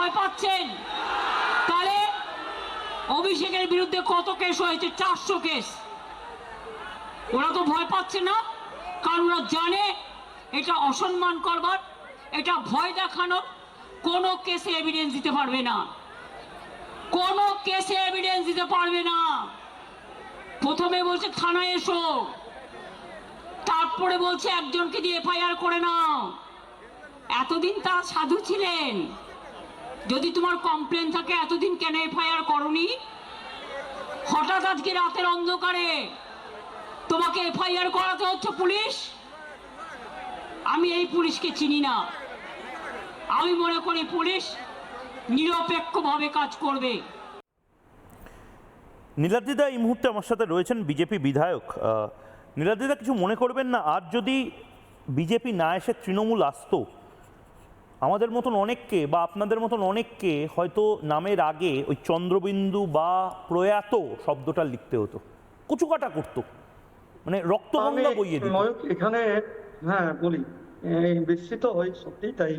ভয় পাচ্ছেন? তাহলে অভিষেকের বিরুদ্ধে কত কেস হয়েছে? 400 কেস। ওরা তো ভয় পাচ্ছে না, কারণ ওরা জানে এটা অসম্মান করবার, এটা ভয় দেখানোর। কোনো কেসে এভিডেন্স দিতে পারবে না, কোনো কেসে এভিডেন্স দিতে পারবে না। প্রথমে বলছে থানায় এসো, তারপরে বলছে একজনকে দিয়ে এফআইআর করে নাও। এতদিন তারা সাধু ছিলেন। যদি তোমার কমপ্লেন থাকে এতদিন কেন এফআইআর করনি? হঠাৎ আজকে রাতের অন্ধকারে তোমাকে এফআইআর করাতে হচ্ছে পুলিশ? আমি এই পুলিশকে চিনি না। আমি মনে করি পুলিশ নিরপেক্ষভাবে কাজ করবে। নীলাদ্রিদা এই মুহূর্তে আমার সাথে রয়েছেন, বিজেপি বিধায়ক। নীলাদ্রিদা, কিছু মনে করবেন না, আর যদি বিজেপি না এসে তৃণমূল আসতো, আমাদের মতন অনেককে বা আপনাদের মতন অনেককে হয়তো নামের আগে ওই চন্দ্রবিন্দু বা প্রয়াত শব্দটা লিখতে হতো, কুচুকাটা করতো, মানে রক্তগঙ্গা বইয়ে দিত। এখানে হ্যাঁ বলি, বিস্মিত হই, সত্যি তাই।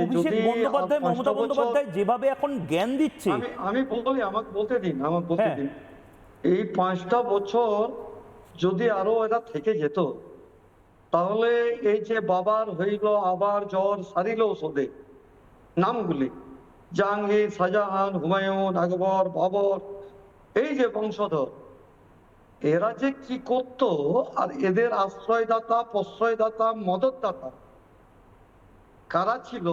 অভিষেক বন্দ্যোপাধ্যায়, মমতা বন্দ্যোপাধ্যায় যেভাবে এখন জ্ঞান দিচ্ছে, আমি বলি, আমাকে বলতে দিন। এই 5টা বছর যদি আরো এরা থেকে যেত, তাহলে এই যে বাবার হইল আবার জ্বর সারিল ওষুধে নামগুলি, জাহাঙ্গীর, শাহজাহান, হুমায়ুন, আকবর, বাবর, এই যে বংশধর, এরা যে কি করত, আর এদের আশ্রয়দাতা, প্রশ্রয়দাতা, মদতদাতা কারা ছিল?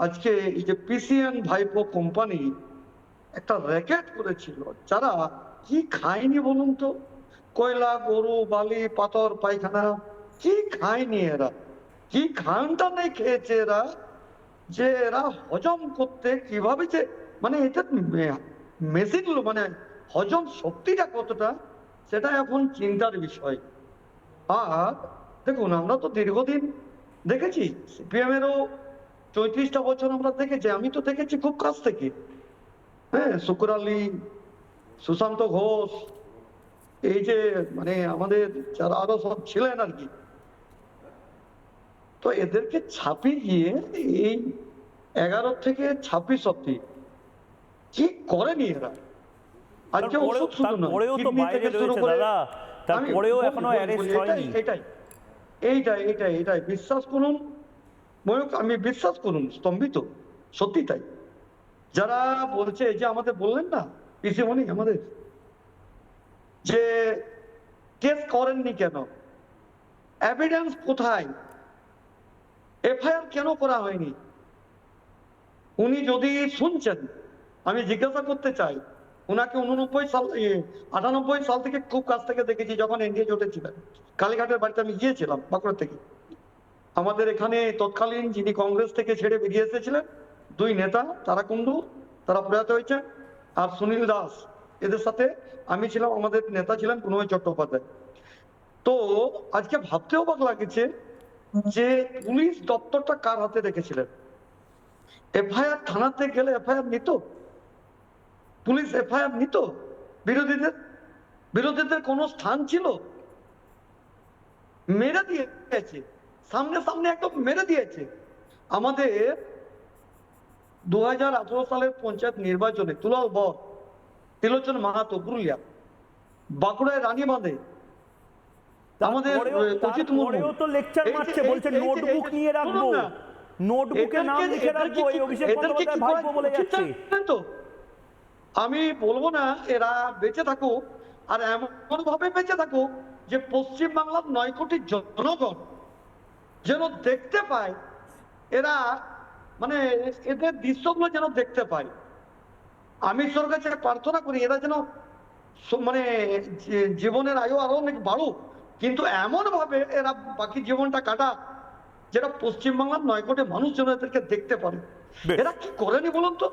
আজকে এই যে পিসিএন ভাইপো কোম্পানি একটা র্যাকেট করেছিল, যারা কি খায়নি বলুন তো? কয়লা, গরু, বালি, পাথর, পায়খানা, কি খায়নি এরা? কি খানটা নেই খেয়েছে এরা, যে এরা হজম করতে কিভাবে যে, মানে এটা মেশিন, মানে হজম শক্তিটা কতটা, সেটা এখন চিন্তার বিষয়। আর দেখুন, আমরা তো দীর্ঘদিন দেখেছি, সিপিএম এরও 34টা বছর আমরা দেখেছি। আমি তো দেখেছি খুব কাছ থেকে, হ্যাঁ, শুকুর আলী, সুশান্ত ঘোষ, এই যে মানে আমাদের যারা আরো সব ছিলেন আর কি, তো এদেরকে ছাপিয়ে গিয়ে এই 11 থেকে 26 অব্দি কি করেনি এরা? আজকে ওষুধ শুধু নয়, কিডনি থেকে শুরু করে, তারপরেও এখনো অ্যারেস্ট হয়নি। এইটাই বিশ্বাস করুন ময়ূক, আমি বিশ্বাস করুন স্তম্ভিত, সত্যি তাই। যারা বলছে, যে আমাদের বললেন না পিসিমণি আমাদের, যে কেস করেননি কেন, এভিডেন্স কোথায়, এফআইআর কেন করা হয়নি? উনি যদি শুনছেন, আমি জিজ্ঞাসা করতে চাই, উনাকে 98 সাল থেকে খুব কাছ থেকে দেখেছি, যখন এনডিএ জোটে ছিলেন। কালীঘাটের বাড়িতে আমি গিয়েছিলাম, বাঁকুড়া থেকে। আমাদের এখানে তৎকালীন যিনি কংগ্রেস থেকে ছেড়ে বেরিয়ে এসেছিলেন, 2 নেতা, তারা কুণ্ডু, তারা প্রয়াত হয়েছে, আর সুনীল দাস, এদের সাথে আমি ছিলাম। আমাদের নেতা ছিলেন প্রণয় চট্টোপাধ্যায়। তো আজকে ভাবতে অবাক লাগছে যে পুলিশ দপ্তরটা কার হাতে রেখেছিলেন। এফআইআর থানাতে গেলে এফআইআর নিত, পুলিশ এফআইআর নিত? বিরোধীদের কোনো স্থান ছিল? মেরে দিয়েছে, সামনে একদম মেরে দিয়েছে। আমাদের 2018 সালের পঞ্চায়েত নির্বাচনে তুলাল বর, ত্রিলোচন মাহাতো, পুরুলিয়া, বাঁকুড়ায় রানীবাঁধে আমাদের অজিত মুর্মু তো লেকচার মারছে, বলছে নোটবুক নিয়ে রাখবো, নোটবুকে নাম লিখে রাখবো, এই অভিষেক বন্দ্যোপাধ্যায় ভাইপো বলে যাচ্ছে। তো আমি বলবো না এরা বেঁচে থাকুক, আর এমন ভাবে বেঁচে থাকুক যে পশ্চিম বাংলার 9 কোটি জনগণ যেন দেখতে পায়, এরা মানে এদের দৃশ্যগুলো যেন দেখতে পায়। আমি ঈশ্বরের কাছে প্রার্থনা করি এরা যেন মানে জীবনের আয়ু আরো অনেক বাড়ুক, কিন্তু এমন ভাবে এরা বাকি জীবনটা কাটা যেটা পশ্চিমবাংলার 9 কোটি মানুষ যেন এদেরকে দেখতে পারে। এরা কি করেনি বলুন তো?